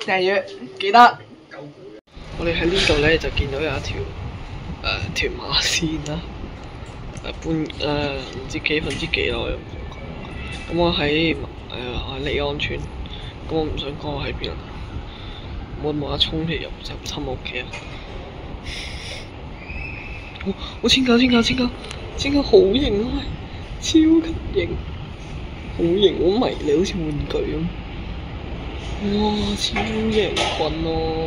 訂閱記得。我哋喺呢度咧就見到有一條屯馬線啦，唔知幾分之幾啦，我又唔想講。咁我喺利安村，咁我唔想講我喺邊啊，我冇得衝嚟入侵我屋企啊！我千九好型啊！超級型，好型，好迷你，好似玩具咁。哇！超型棍咯，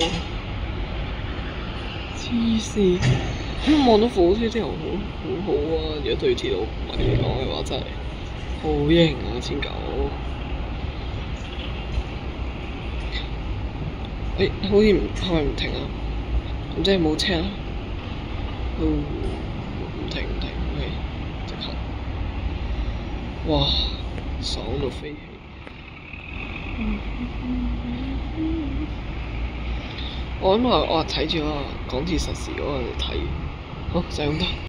黐線！望到火車之後好啊！如果對鐵路迷嚟講嘅話，真係好型啊！千九。好似係咪唔停啊？咁即係冇車啦。唔停，喂，即刻！哇，爽到飛起！我睇住嗰個港鐵實時嗰個嚟睇，好就係咁多。